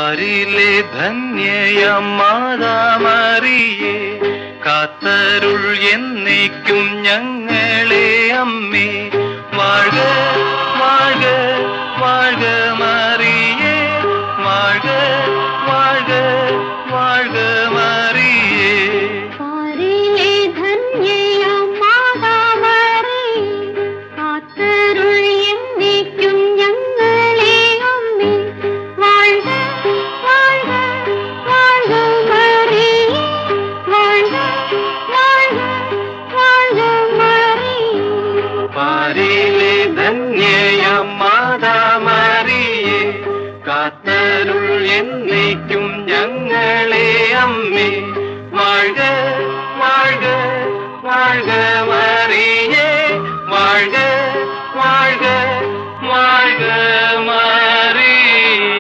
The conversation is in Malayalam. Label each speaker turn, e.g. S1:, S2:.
S1: പാരിലെ ധന്യയാം മാതാമറിയേ, കാത്തരുൾ എന്നേക്കും ഞങ്ങളെ അമ്മേ. വാഴ്ക വാഴ്ക വാഴ്ക മറിയേ, വാഴ്ക വാഴ്ക വാഴ്ക മറിയേ.
S2: പാരിലെ ധന്യയാം മാതാമറിയേ, കാത്തരുൾ എന്നേക്കും ഞങ്ങളെ അമ്മേ. വാഴ്ക വാഴ്ക വാഴ്ക മറിയേ, വാഴ്ക വാഴ്ക വാഴ്ക മറിയേ.
S1: പാരിലെ ധന്യയാം മാതാമറിയേ, കാത്തരുൾ എന്നേക്കും ഞങ്ങളെ അമ്മേ. വാഴ്ക വാഴ്ക വാഴ്ക മറിയേ, വാഴ്ക